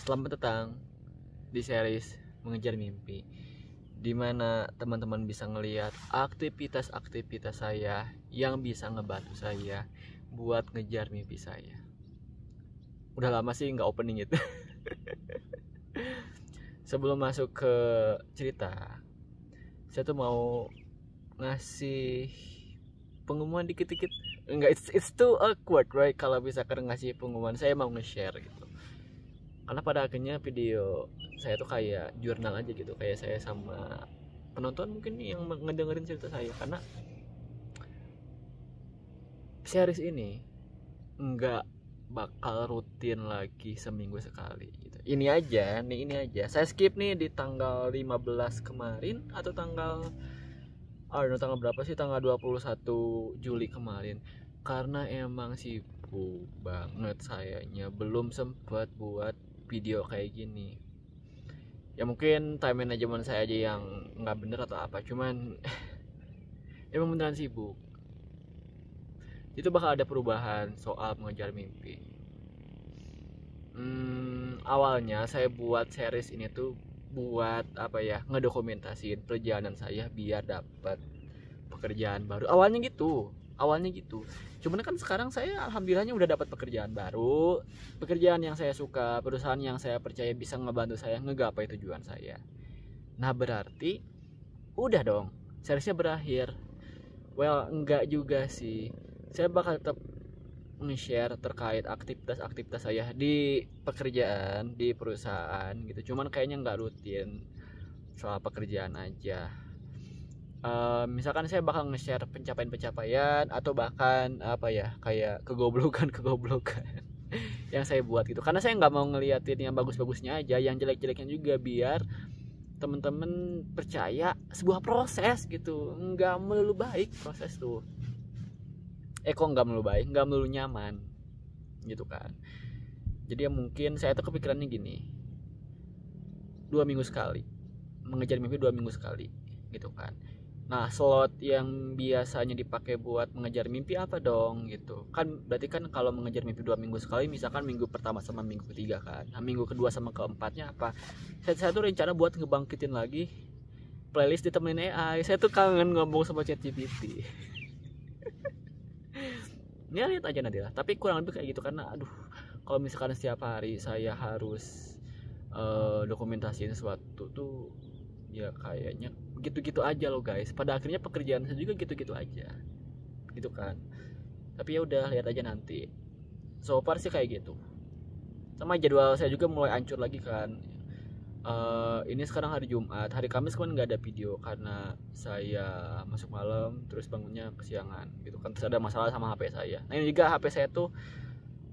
Selamat datang di series Mengejar Mimpi, di mana teman-teman bisa ngelihat aktivitas-aktivitas saya yang bisa ngebantu saya buat ngejar mimpi saya. Udah lama sih nggak opening itu. Sebelum masuk ke cerita, saya tuh mau ngasih pengumuman dikit-dikit. Enggak, it's too awkward, right? Kalau misalkan ngasih pengumuman, saya mau nge-share gitu. Karena pada akhirnya video saya tuh kayak jurnal aja gitu, kayak saya sama penonton mungkin nih yang ngedengerin cerita saya. Karena series ini nggak bakal rutin lagi seminggu sekali gitu. Ini aja saya skip nih di tanggal 15 kemarin, atau tanggal tanggal berapa sih, tanggal 21 Juli kemarin, karena emang sibuk banget sayanya, belum sempet buat video kayak gini. Ya mungkin time management saya aja yang nggak bener atau apa, cuman emang beneran sibuk. Itu bakal ada perubahan soal mengejar mimpi. Awalnya saya buat series ini tuh buat apa ya, ngedokumentasiin perjalanan saya biar dapat pekerjaan baru. Awalnya gitu. Cuman kan sekarang saya alhamdulillahnya udah dapat pekerjaan baru, pekerjaan yang saya suka, perusahaan yang saya percaya bisa ngebantu saya ngegapai tujuan saya. Nah berarti udah dong, seriesnya berakhir. Well, enggak juga sih. Saya bakal tetap nge-share terkait aktivitas-aktivitas saya di pekerjaan, di perusahaan gitu. Cuman kayaknya nggak rutin soal pekerjaan aja. Misalkan saya bakal nge-share pencapaian-pencapaian, atau bahkan apa ya, kayak kegoblokan yang saya buat gitu. Karena saya nggak mau ngeliatin yang bagus-bagusnya aja, yang jelek-jeleknya juga, biar temen-temen percaya sebuah proses gitu. Nggak melulu baik proses tuh. Kok nggak melulu baik, nggak melulu nyaman gitu kan. Jadi ya mungkin saya tuh kepikirannya gini, 2 minggu sekali mengejar mimpi, 2 minggu sekali gitu kan. Nah slot yang biasanya dipakai buat mengejar mimpi apa dong gitu kan. Berarti kan kalau mengejar mimpi 2 minggu sekali, misalkan minggu pertama sama minggu ketiga kan. Nah minggu kedua sama keempatnya apa, saya tuh rencana buat ngebangkitin lagi playlist ditemenin AI. Saya tuh kangen ngomong sama ChatGPT. Ya lihat aja nanti lah, tapi kurang lebih kayak gitu. Karena aduh, kalau misalkan setiap hari saya harus dokumentasiin sesuatu tuh, ya kayaknya gitu-gitu aja loh guys. Pada akhirnya pekerjaan saya juga gitu-gitu aja gitu kan. Tapi ya udah, lihat aja nanti. So far sih kayak gitu. Sama jadwal saya juga mulai hancur lagi kan. Ini sekarang hari Jumat, hari Kamis kan nggak ada video karena saya masuk malam terus bangunnya kesiangan gitu kan. Terus ada masalah sama HP saya. Nah ini juga HP saya tuh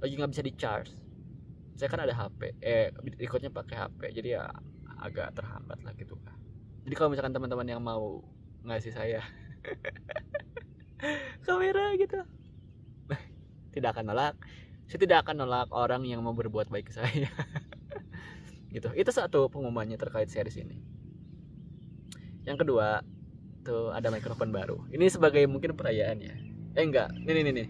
lagi nggak bisa di charge. Saya kan ada HP, recordnya pakai HP, jadi ya agak terhambat lah gitu kan. Jadi kalau misalkan teman-teman yang mau ngasih saya kamera gitu, tidak akan nolak. Saya tidak akan nolak orang yang mau berbuat baik ke saya. Gitu. Itu satu pengumumannya terkait series ini. Yang kedua tuh ada mikrofon baru. Ini sebagai mungkin perayaan ya. Enggak. Nih.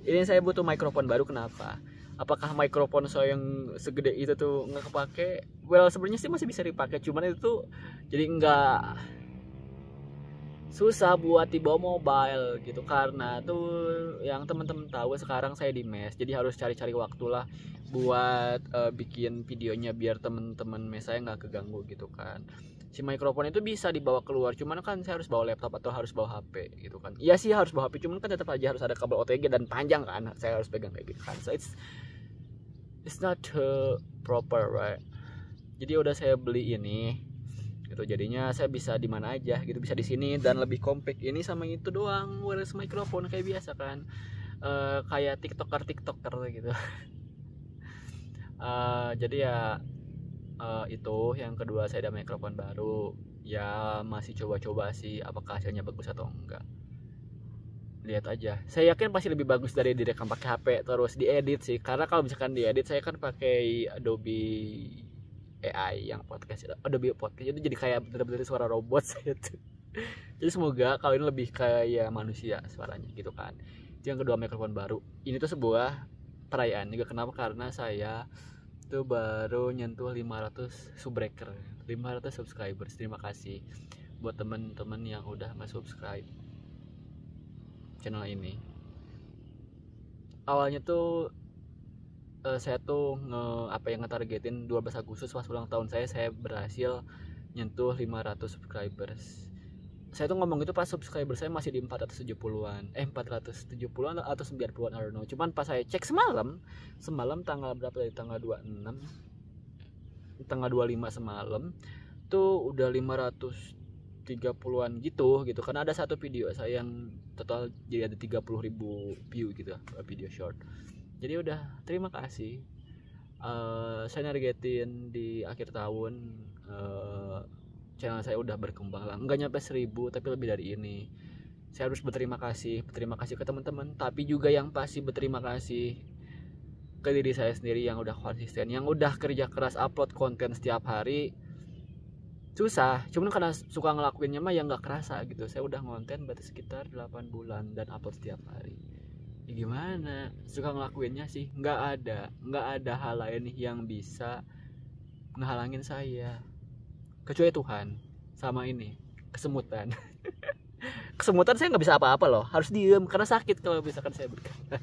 Ini saya butuh mikrofon baru. Kenapa? Apakah mikrofon saya yang segede itu tuh nggak kepake? Well, sebenarnya sih masih bisa dipakai, cuman itu tuh jadi nggak, susah buat dibawa mobile gitu. Karena tuh yang teman-teman tahu sekarang saya di mes, jadi harus cari-cari waktu lah buat bikin videonya biar teman-teman mes saya nggak keganggu gitu kan. Si mikrofon itu bisa dibawa keluar, cuman kan saya harus bawa laptop atau harus bawa HP gitu kan. Iya sih harus bawa HP, cuman kan tetap aja harus ada kabel OTG dan panjang kan, saya harus pegang kayak gitu kan. So it's not proper, right? Jadi udah saya beli ini gitu, jadinya saya bisa di mana aja gitu, bisa di sini dan lebih compact. Ini sama itu doang, wireless microphone kayak biasa kan. Kayak tiktoker gitu. Jadi ya itu yang kedua, saya ada mikrofon baru. Ya masih coba-coba sih apakah hasilnya bagus atau enggak. Lihat aja. Saya yakin pasti lebih bagus dari direkam pakai HP terus diedit sih. Karena kalau misalkan diedit, saya kan pakai Adobe AI yang podcast, Adobe Podcast, itu jadi kayak bener-bener suara robot saya tuh. Jadi semoga kali ini lebih kayak manusia suaranya gitu kan. Itu yang kedua, mikrofon baru. Ini tuh sebuah perayaan juga. Kenapa? Karena saya itu baru nyentuh 500 subbreaker, 500 subscribers. Terima kasih buat teman-teman yang udah nge-subscribe channel ini. Awalnya tuh saya tuh ngetargetin 12 Agustus pas ulang tahun saya berhasil nyentuh 500 subscribers. Saya tuh ngomong itu pas subscriber saya masih di 470-an 470-an atau 90-an, I don't know. Cuman pas saya cek semalam tanggal berapa tadi, tanggal 26, tanggal 25 semalam tuh udah 530-an gitu karena ada satu video saya yang total jadi ada 30.000 view gitu, video short. Jadi udah, terima kasih. Saya nargetin di akhir tahun channel saya udah berkembang lah, nggak nyampe 1000 tapi lebih dari ini. Saya harus berterima kasih ke teman-teman, tapi juga yang pasti berterima kasih ke diri saya sendiri yang udah konsisten, yang udah kerja keras upload konten setiap hari. Susah, cuman karena suka ngelakuinnya mah yang nggak kerasa gitu. Saya udah ngonten berarti sekitar 8 bulan dan upload setiap hari. Ya gimana, suka ngelakuinnya sih, nggak ada hal lain yang bisa ngehalangin saya kecuali Tuhan sama ini kesemutan. Kesemutan saya nggak bisa apa-apa loh, harus diem karena sakit kalau misalkan saya berkata.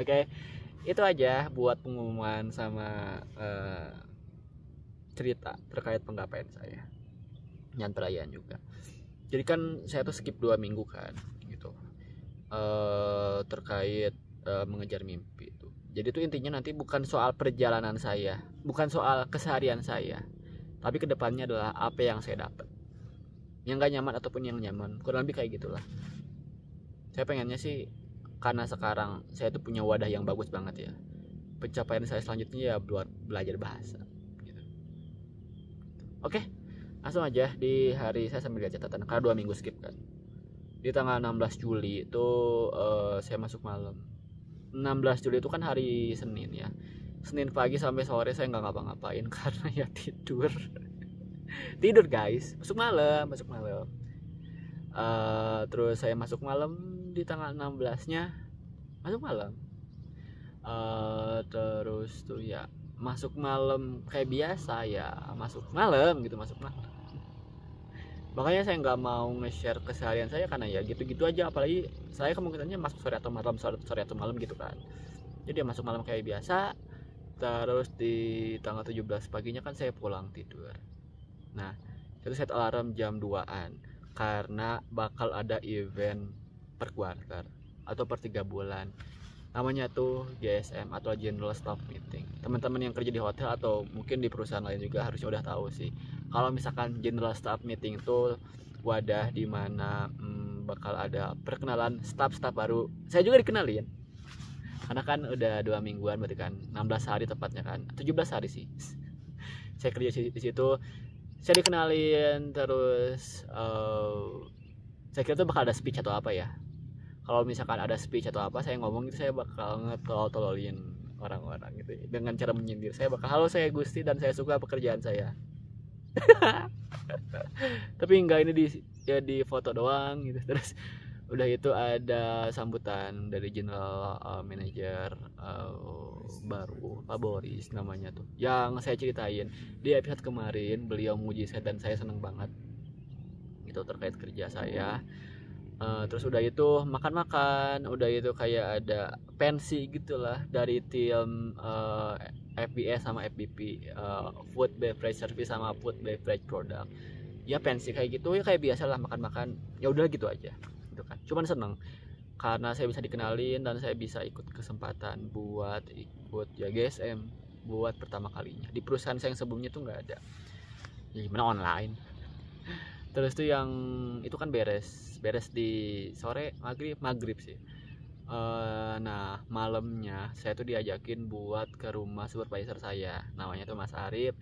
Oke, itu aja buat pengumuman sama cerita terkait penggapaian saya dan perayaan juga. Jadi kan saya tuh skip 2 minggu kan gitu, terkait mengejar mimpi itu. Jadi itu intinya nanti bukan soal perjalanan saya, bukan soal keseharian saya, tapi kedepannya adalah apa yang saya dapat, yang gak nyaman ataupun yang nyaman, kurang lebih kayak gitulah. Saya pengennya sih, karena sekarang saya tuh punya wadah yang bagus banget ya, pencapaian saya selanjutnya ya buat belajar bahasa gitu. Oke, langsung aja di hari saya sambil lihat catatan karena 2 minggu skip kan. Di tanggal 16 Juli itu saya masuk malam. 16 Juli itu kan hari Senin ya. Senin pagi sampai sore saya nggak ngapa-ngapain karena ya tidur. Tidur guys, masuk malam. Terus saya masuk malam di tanggal 16-nya, masuk malam. Terus tuh ya masuk malam kayak biasa ya, masuk malam. Makanya saya nggak mau nge-share keseharian saya karena ya gitu-gitu aja, apalagi saya kemungkinannya masuk sore atau malam gitu kan. Jadi ya masuk malam kayak biasa. Terus di tanggal 17 paginya kan saya pulang tidur. Nah, itu set alarm jam 2-an karena bakal ada event per quarter atau per 3 bulan. Namanya tuh GSM atau General Staff Meeting. Teman-teman yang kerja di hotel atau mungkin di perusahaan lain juga harusnya udah tahu sih. Kalau misalkan General Staff Meeting itu wadah di mana bakal ada perkenalan staff-staff baru. Saya juga dikenalin. Karena kan udah 2 mingguan berarti kan 16 hari tepatnya kan. 17 hari sih. Saya kerja di situ. Saya dikenalin terus saya kira tuh bakal ada speech atau apa ya. Kalau misalkan ada speech atau apa saya ngomong itu, saya bakal ngetolol-tololin orang-orang gitu dengan cara menyindir. Saya bakal, halo saya Gusti dan saya suka pekerjaan saya. Tapi enggak, ini di foto doang gitu. Terus udah itu ada sambutan dari general manager baru Pak Boris namanya tuh, yang saya ceritain di episode kemarin. Beliau muji saya dan saya seneng banget itu terkait kerja saya. Terus udah itu makan-makan, udah itu kayak ada pensi gitulah dari tim FBS sama FBP, food beverage service sama food beverage product. Ya pensi kayak gitu ya, kayak biasa lah makan-makan. Ya udah gitu aja gitu kan. Cuman seneng karena saya bisa dikenalin dan saya bisa ikut kesempatan buat ikut ya GSM buat pertama kalinya. Di perusahaan saya yang sebelumnya tuh nggak ada. Ya gimana, online. Terus tuh yang itu kan beres di sore, maghrib sih. Nah malamnya saya tuh diajakin buat ke rumah supervisor saya, namanya tuh Mas Arif.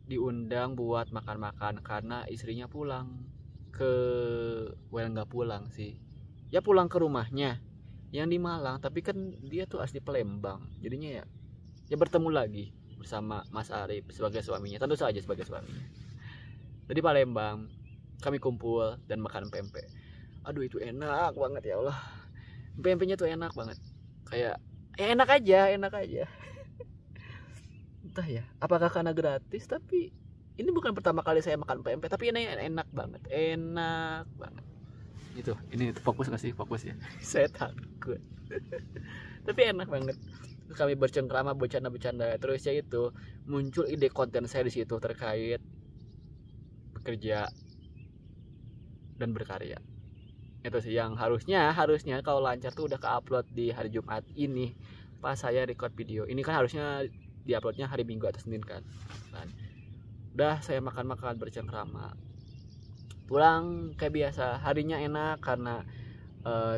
Diundang buat makan-makan karena istrinya pulang ke, nggak pulang sih ya, pulang ke rumahnya yang di Malang, tapi kan dia tuh asli Palembang. Jadinya ya bertemu lagi bersama Mas Arif sebagai suaminya, tentu saja sebagai suaminya. Jadi Palembang kami kumpul dan makan pempek. Aduh itu enak banget ya Allah. Pempeknya tuh enak banget. Kayak ya enak aja. entah ya apakah karena gratis, tapi ini bukan pertama kali saya makan pempek, tapi ini enak banget gitu. Ini fokus nggak sih? Fokus ya. Saya takut. Tapi enak banget. Kami bercengkrama, bercanda-bercanda, terus ya itu muncul ide konten saya di situ terkait bekerja dan berkarya. Itu sih yang harusnya kalau lancar tuh udah ke-upload di hari Jumat ini pas saya record video. Ini kan harusnya diuploadnya hari Minggu atau Senin kan. Udah saya makan-makan bercengkrama. Pulang kayak biasa, harinya enak karena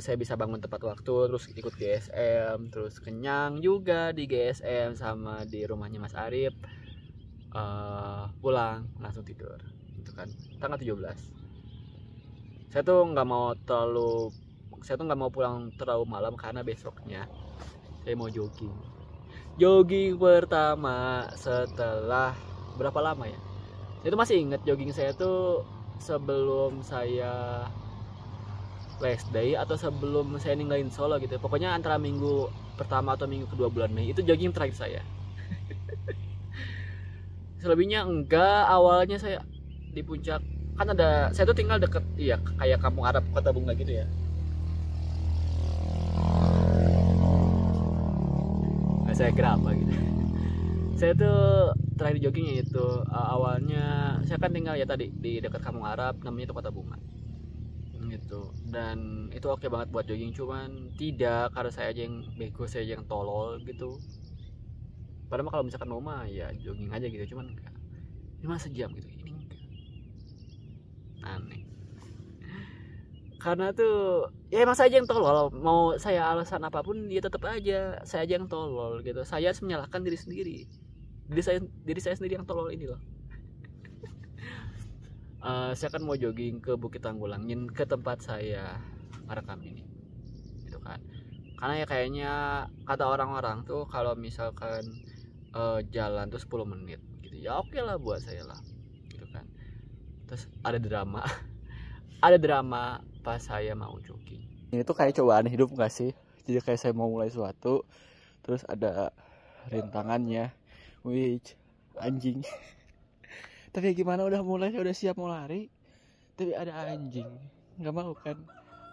saya bisa bangun tepat waktu, terus ikut GSM, terus kenyang juga di GSM sama di rumahnya Mas Arif. Pulang langsung tidur itu kan tanggal 17. Saya tuh nggak mau pulang terlalu malam karena besoknya saya mau jogging pertama setelah berapa lama ya. Saya tuh masih inget jogging saya tuh sebelum saya last day atau sebelum saya ninggalin Solo gitu. Pokoknya antara minggu pertama atau minggu kedua bulan Mei itu jogging terakhir saya. Selebihnya enggak. Awalnya saya di puncak, kan ada, saya tuh tinggal deket kayak Kampung Arab Kota Bunga gitu ya. Nah, saya kira apa gitu. Saya tuh terakhir joggingnya itu awalnya saya kan tinggal ya tadi di dekat Kampung Arab, namanya itu Kota Bunga gitu. Dan itu oke banget buat jogging, cuman tidak karena saya aja yang bego, saya aja yang tolol gitu. Padahal kalau misalkan mau mah ya jogging aja gitu, cuman enggak. Cuma sejam gitu, ini enggak. Aneh. Karena tuh ya emang saya aja yang tolol. Mau saya alasan apapun ya tetap aja saya aja yang tolol gitu. Saya harus menyalahkan diri sendiri. Diri saya sendiri yang tolol ini loh. Saya kan mau jogging ke Bukit Tanggulangin, ke tempat saya merekam ini gitu kan. Karena ya kayaknya kata orang-orang tuh kalau misalkan jalan tuh 10 menit gitu ya oke lah buat saya lah gitu kan. Terus ada drama ada drama pas saya mau jogging. Ini tuh kayak cobaan hidup gak sih? Jadi kayak saya mau mulai sesuatu terus ada rintangannya, which anjing. Tapi gimana, udah mulai, udah siap mau lari, tapi ada anjing, nggak mau kan.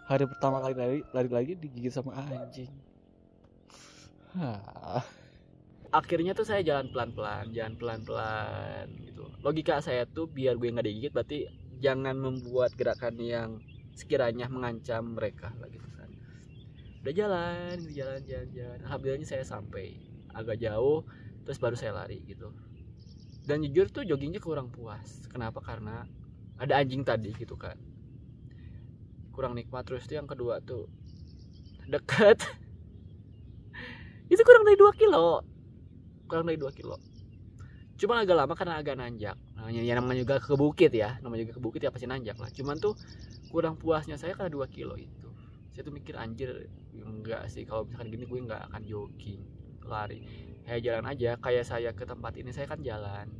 Hari pertama kali lari lagi digigit sama anjing. Akhirnya tuh saya jalan pelan-pelan gitu. Logika saya tuh biar gue nggak digigit berarti jangan membuat gerakan yang sekiranya mengancam mereka lah gitu kan. Udah jalan. Alhamdulillahnya saya sampai agak jauh, terus baru saya lari gitu. Dan jujur tuh joggingnya kurang puas. Kenapa? Karena ada anjing tadi gitu kan. Kurang nikmat. Terus tuh yang kedua tuh deket. Itu kurang dari 2 kilo. Cuma agak lama karena agak nanjak. Nah, ya namanya juga ke bukit ya. Namanya juga ke bukit ya pasti nanjak lah. Cuman tuh kurang puasnya saya karena 2 kilo itu. Saya tuh mikir anjir, enggak sih kalau misalkan gini gue enggak akan jogging, lari. Kayak jalan aja, kayak saya ke tempat ini saya kan jalan.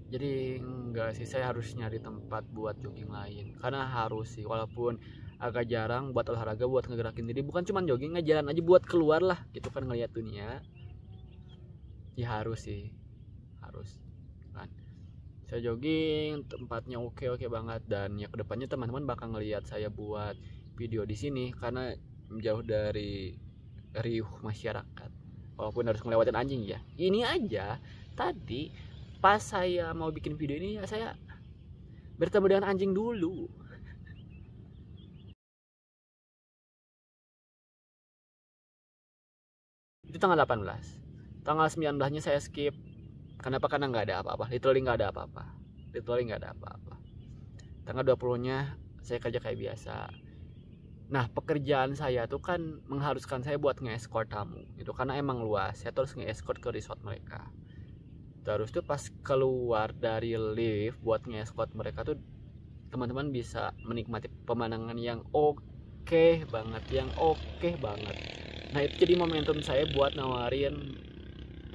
Jadi enggak sih, saya harus nyari tempat buat jogging lain. Karena harus sih, walaupun agak jarang buat olahraga, buat ngegerakin diri. Bukan cuma jogging, jalan aja buat keluar lah gitu kan, ngeliat dunia. Ya harus sih, harus kan. Saya jogging, tempatnya oke banget. Dan ya kedepannya teman-teman bakal ngeliat saya buat video di sini karena jauh dari riuh masyarakat. Walaupun harus ngelewatin anjing ya. Ini aja tadi pas saya mau bikin video ini ya saya bertemu dengan anjing dulu. Itu tanggal 18. Tanggal 19-nya saya skip. Kenapa? Karena nggak ada apa-apa. Literally nggak ada apa-apa. Tanggal 20-nya saya kerja kayak biasa. Nah, pekerjaan saya tuh kan mengharuskan saya buat nge-escort tamu. Itu karena emang luas. Saya terus nge-escort ke resort mereka. Terus tuh pas keluar dari lift buat nge-escort mereka tuh teman-teman bisa menikmati pemandangan yang oke banget. Nah, itu jadi momentum saya buat nawarin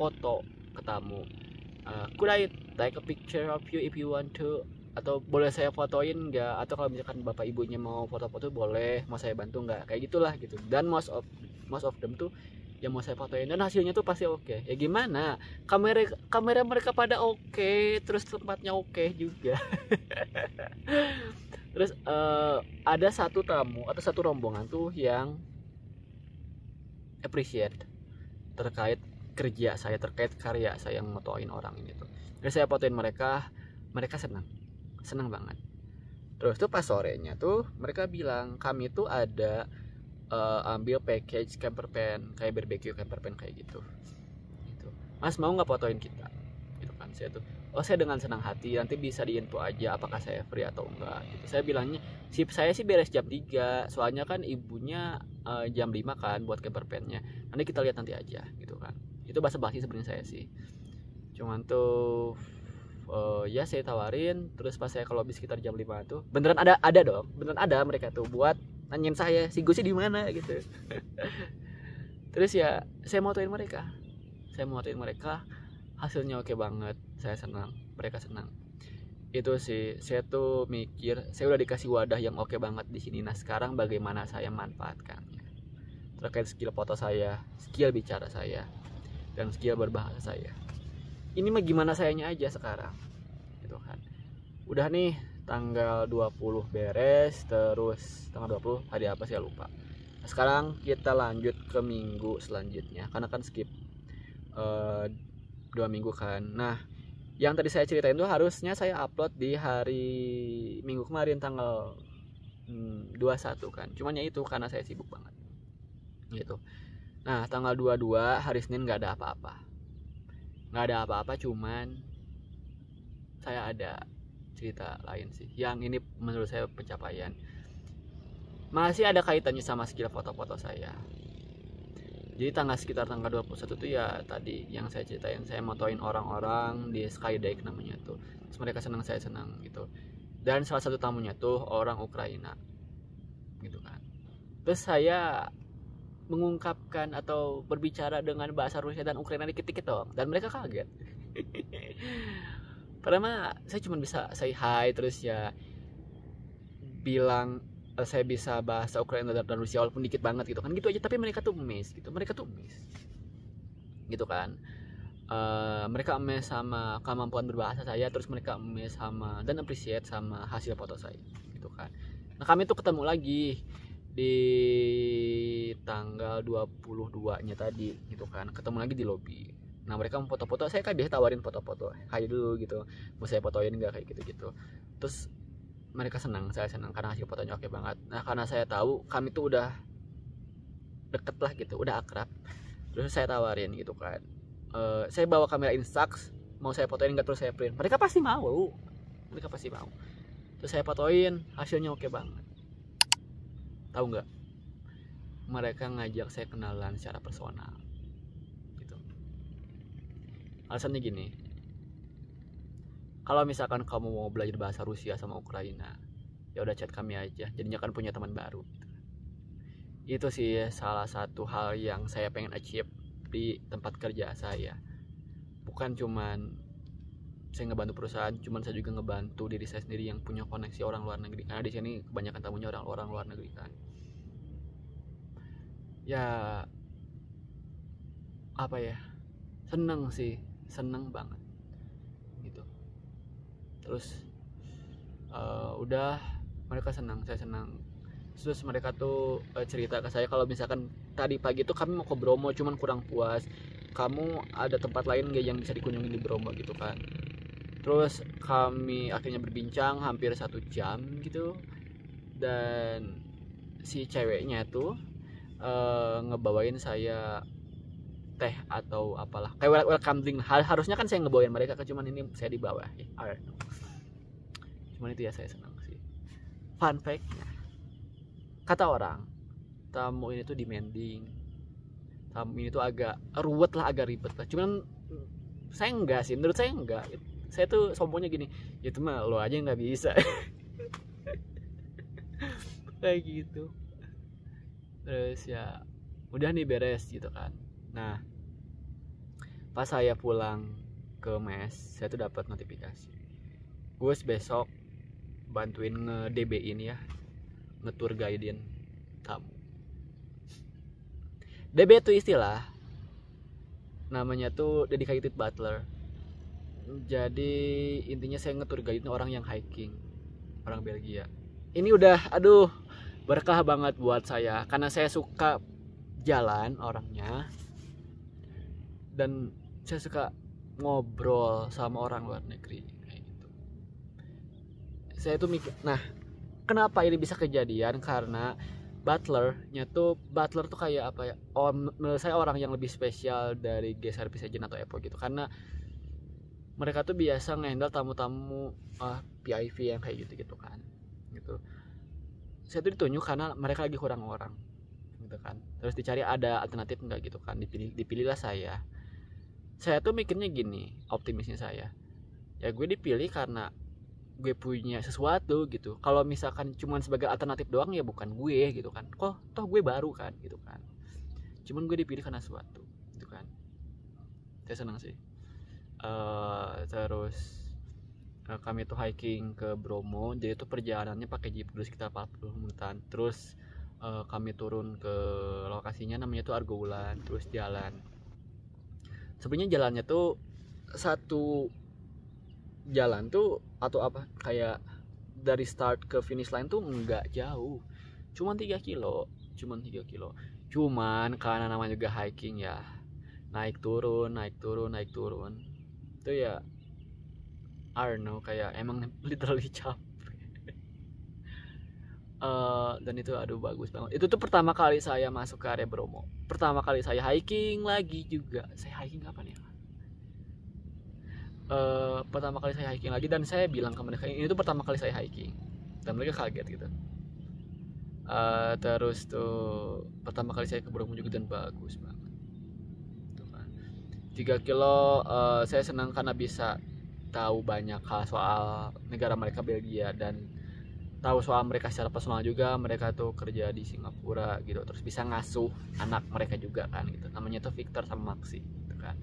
foto ke tamu. Could I take a picture of you if you want to? Atau boleh saya fotoin nggak? Atau kalau misalkan bapak ibunya mau foto-foto boleh, mau saya bantu nggak? Kayak gitulah gitu. Dan most of them tuh yang mau saya fotoin, dan hasilnya tuh pasti oke. Ya gimana, kamera kamera mereka pada oke, terus tempatnya oke juga. Terus ada satu tamu atau satu rombongan tuh yang appreciate terkait kerja saya, terkait karya saya yang motoin orang ini tuh. Terus saya fotoin mereka, mereka senang banget. Terus tuh pas sorenya tuh mereka bilang kami tuh ada ambil package camper van, kayak barbecue camper van kayak gitu. Mas mau nggak fotoin kita? Gitu kan, saya tuh, oh saya dengan senang hati, nanti bisa diinfo aja apakah saya free atau enggak gitu. Saya bilangnya sip, saya sih beres jam 3, soalnya kan ibunya jam 5 kan buat camper van-nya, nanti kita lihat nanti aja gitu kan. Itu basa-basi sebenarnya saya sih, cuman tuh ya saya tawarin. Terus pas saya kalau habis sekitar jam 5 tuh beneran ada dong, beneran ada mereka tuh buat nanyain saya si Gusi di mana gitu. Terus ya saya motoin mereka, hasilnya oke banget, saya senang, mereka senang. Itu sih saya tuh mikir saya udah dikasih wadah yang oke banget di sini. Nah sekarang bagaimana saya manfaatkannya terkait skill foto saya, skill bicara saya, dan skill berbahasa saya. Ini mah gimana sayanya aja sekarang gitu kan. Udah nih tanggal 20 beres, terus tanggal 20 hari apa saya lupa. Nah, sekarang kita lanjut ke minggu selanjutnya karena kan skip 2 minggu kan. Nah yang tadi saya ceritain tuh harusnya saya upload di hari minggu kemarin tanggal 21 kan, cuman ya itu karena saya sibuk banget gitu. Nah tanggal 22 hari Senin nggak ada apa-apa, cuman saya ada cerita lain sih yang ini menurut saya pencapaian, masih ada kaitannya sama skill foto-foto saya. Jadi sekitar tanggal 21 tuh ya tadi yang saya ceritain, saya motoin orang-orang di Skydeck namanya tuh. Terus mereka senang, saya senang gitu. Dan salah satu tamunya tuh orang Ukraina gitu kan. Terus saya mengungkapkan atau berbicara dengan bahasa Rusia dan Ukraina dikit-dikit dong, dan mereka kaget. Pertama saya cuma bisa say hi, terus ya bilang saya bisa bahasa Ukraina dan Rusia walaupun dikit banget gitu kan, gitu aja. Tapi mereka tuh miss gitu kan. Mereka amazed sama kemampuan berbahasa saya, terus mereka amazed sama dan appreciate sama hasil foto saya gitu kan. Nah kami tuh ketemu lagi di tanggal 22 nya tadi gitu kan, ketemu lagi di lobby. Nah mereka mau foto-foto, saya kan biasa tawarin foto-foto hai dulu gitu, mau saya fotoin nggak kayak gitu. Terus mereka senang, saya senang karena hasil fotonya oke banget. Nah karena saya tahu kami tuh udah deket lah gitu, udah akrab. Terus saya tawarin gitu kan, saya bawa kamera Instax, mau saya fotoin nggak, terus saya print. Mereka pasti mau. Terus saya fotoin, hasilnya oke banget. Tahu nggak? Mereka ngajak saya kenalan secara personal gitu. Alasannya gini, kalau misalkan kamu mau belajar bahasa Rusia sama Ukraina, ya udah chat kami aja, jadinya kan punya teman baru. Itu sih salah satu hal yang saya pengen achieve di tempat kerja saya. Bukan cuman saya ngebantu perusahaan, cuman saya juga ngebantu diri saya sendiri yang punya koneksi orang luar negeri. Karena di sini kebanyakan tamunya orang luar negeri kan. Ya apa ya? Seneng sih, seneng banget. Terus udah mereka senang, saya senang. Terus mereka tuh cerita ke saya kalau misalkan tadi pagi tuh kami mau ke Bromo cuman kurang puas, kamu ada tempat lain gak yang bisa dikunjungi di Bromo gitu kan. Terus kami akhirnya berbincang hampir 1 jam gitu, dan si ceweknya tuh ngebawain saya teh atau apalah, kayak welcome drink. Harusnya kan saya ngebawain mereka, cuman ini saya dibawa ya. Cuman itu ya saya senang sih. Fun fact-nya, kata orang tamu ini tuh demanding, tamu ini tuh agak ruwet lah, agak ribet lah. Cuman saya enggak sih, menurut saya enggak. Saya tuh sombongnya gini, itu mah lo aja nggak bisa. Kayak gitu. Terus ya udah nih beres gitu kan. Nah pas saya pulang ke mes, saya tuh dapat notifikasi, gue besok bantuin nge-DB-in ya, nge-tour guide-in tamu. DB itu istilah, namanya tuh dedicated butler. Jadi intinya saya ngetur guide orang yang hiking, orang Belgia. Ini udah aduh berkah banget buat saya karena saya suka jalan orangnya, dan saya suka ngobrol sama orang luar negeri kayak gitu. Saya tuh mikir, nah kenapa ini bisa kejadian, karena butler tuh kayak apa ya, menurut saya orang yang lebih spesial dari guest service agent atau Epo gitu, karena mereka tuh biasa ngehandle tamu-tamu PIV yang kayak gitu kan gitu. Saya tuh ditunjuk karena mereka lagi kurang orang gitu kan, terus dicari ada alternatif enggak gitu kan, dipilihlah saya tuh mikirnya gini, optimisnya saya ya, gue dipilih karena gue punya sesuatu gitu. Kalau misalkan cuman sebagai alternatif doang ya bukan gue gitu kan, kok toh gue baru kan gitu kan, cuman gue dipilih karena sesuatu gitu kan. Saya senang sih. Terus kami tuh hiking ke Bromo, jadi itu perjalanannya pakai jeep dulu sekitar 40 menitan. Terus kami turun ke lokasinya, namanya tuh Argoulan. Terus jalan, sebenarnya jalannya tuh satu jalan tuh atau apa, kayak dari start ke finish line tuh nggak jauh, cuman 3 kilo. Cuman karena namanya juga hiking ya, naik turun itu ya I don't know, kayak emang literally capek. Dan itu aduh bagus banget. Itu tuh pertama kali saya masuk ke area Bromo, pertama kali saya hiking lagi juga. Saya hiking kapan ya? Pertama kali saya hiking lagi, dan saya bilang ke mereka ini tuh pertama kali saya hiking, dan mereka kaget gitu. Terus tuh pertama kali saya ke Bromo juga, dan bagus banget tuh kan. 3 kilo. Saya senang karena bisa tahu banyak hal soal negara mereka, Belgia, dan tahu soal mereka secara personal juga. Mereka tuh kerja di Singapura gitu, terus bisa ngasuh anak mereka juga kan gitu, namanya tuh Victor sama Maxi gitu kan.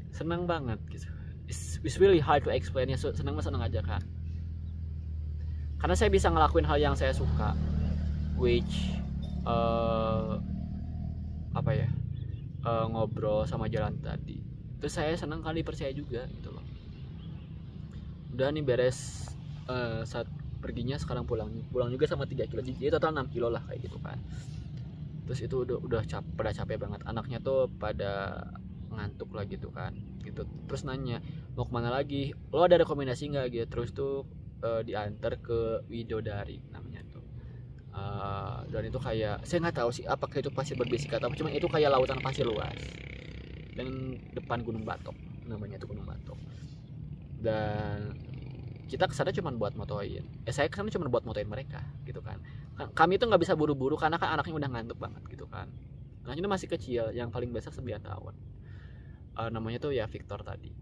Senang banget gitu. It's really hard to explain ya, senang aja kan, karena saya bisa ngelakuin hal yang saya suka, which apa ya, ngobrol sama jalan tadi. Terus saya senang kali percaya juga gitu loh. Udah nih beres saat perginya, sekarang pulang juga sama 3 kilo, jadi total 6 kilo lah kayak gitu kan. Terus itu udah capek banget, anaknya tuh pada ngantuk lah gitu kan gitu. Terus nanya mau kemana lagi, lo ada rekomendasi nggak gitu. Terus tuh diantar ke Widodari namanya tuh. Dan itu kayak saya nggak tahu sih apakah itu pasir berbisik atau apa, cuman itu kayak lautan pasir luas dan depan Gunung Batok, namanya tuh Gunung Batok. Dan kita kesana cuma buat motoin, saya kesana cuma buat motoin mereka gitu kan. Kami tuh nggak bisa buru-buru karena kan anaknya udah ngantuk banget gitu kan. Anaknya itu masih kecil, yang paling besar 9 tahun. Namanya tuh ya Victor tadi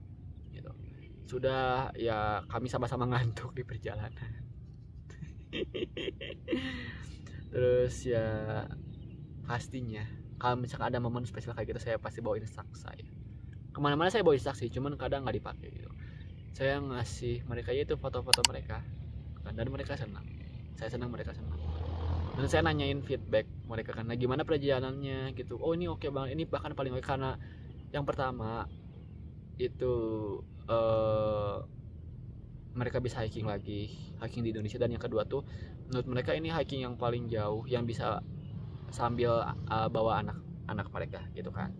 gitu. Sudah ya kami sama-sama ngantuk di perjalanan. Terus ya pastinya kalau misalkan ada momen spesial kayak gitu, saya pasti bawain sak saya kemana-mana. Saya bawain sak sih, cuman kadang nggak dipakai gitu. Saya ngasih mereka itu foto-foto mereka dan mereka senang, saya senang, mereka senang. Dan saya nanyain feedback mereka kan, nah gimana perjalanannya gitu. Oh ini oke banget, ini bahkan paling oke, karena yang pertama itu mereka bisa hiking di Indonesia, dan yang kedua tuh menurut mereka ini hiking yang paling jauh yang bisa sambil bawa anak mereka gitu kan.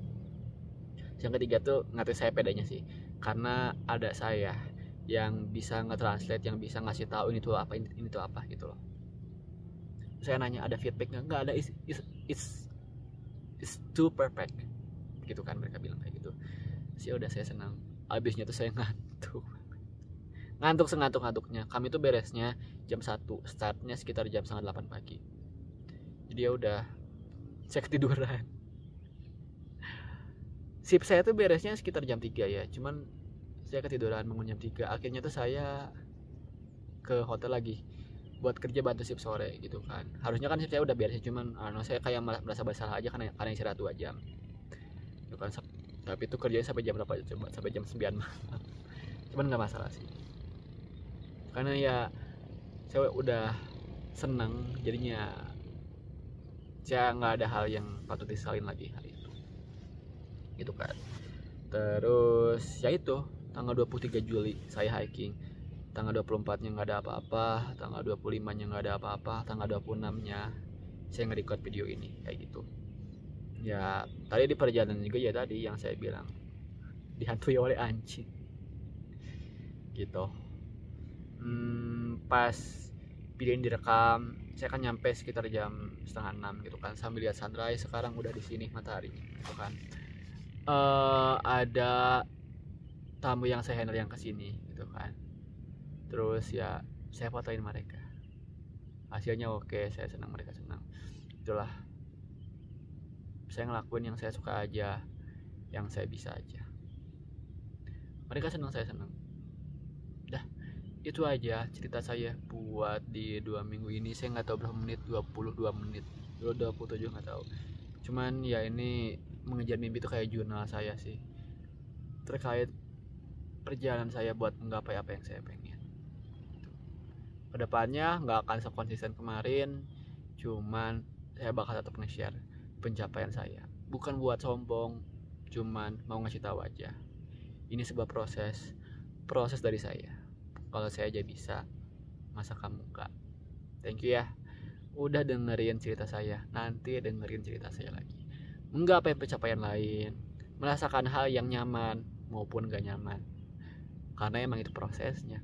Yang ketiga tuh ngatain saya pedanya sih, karena ada saya yang bisa nge-translate, yang bisa ngasih tahu ini tuh apa, ini tuh apa gitu loh. Saya nanya ada feedback nggak ada, it's too perfect gitu kan, mereka bilang kayak gitu sih. Udah saya senang. Abisnya tuh saya ngantuk sengantuk-ngantuknya. Kami tuh beresnya jam 1, startnya sekitar jam 7:30 pagi. Jadi ya udah saya ketiduran. Sip saya tuh beresnya sekitar jam 3 ya, cuman saya ketiduran bangun jam 3. Akhirnya tuh saya ke hotel lagi buat kerja bantu sip sore gitu kan. Harusnya kan sip saya udah beres, cuman saya kayak merasa bersalah aja karena istirahat 2 jam gitu kan. Tapi itu kerjanya sampai jam berapa coba, sampai jam 9 malam. Cuman nggak masalah sih, karena ya saya udah seneng, jadinya saya nggak ada hal yang patut disesalin lagi hari itu. gitu kan. Terus ya itu tanggal 23 Juli saya hiking, tanggal 24-nya nggak ada apa-apa, tanggal 25-nya nggak ada apa-apa, tanggal 26-nya saya nge-record video ini kayak gitu. Ya tadi di perjalanan juga ya tadi yang saya bilang dihantui oleh anjing gitu. Pas video ini direkam saya kan nyampe sekitar jam 5:30 gitu kan, sambil lihat sunrise. Sekarang udah di sini mataharinya gitu kan. Ada tamu yang saya handle yang kesini gitu kan, terus ya saya fotoin mereka, hasilnya oke, saya senang, mereka senang. Itulah, saya ngelakuin yang saya suka aja, yang saya bisa aja, mereka senang, saya senang. Dah, itu aja cerita saya buat di 2 minggu ini. Saya nggak tahu berapa menit, 22 menit 27 nggak tahu. Cuman ya ini mengejar mimpi itu kayak jurnal saya sih, terkait perjalanan saya buat menggapai apa yang saya pengen. Kedepannya nggak akan sekonsisten kemarin, cuman saya bakal tetap nge-share pencapaian saya, bukan buat sombong, cuman mau ngasih tahu aja ini sebuah proses dari saya. Kalau saya aja bisa, masa kamu enggak? Thank you ya udah dengerin cerita saya. Nanti dengerin cerita saya lagi, menggapai pencapaian lain, merasakan hal yang nyaman maupun gak nyaman, karena emang itu prosesnya.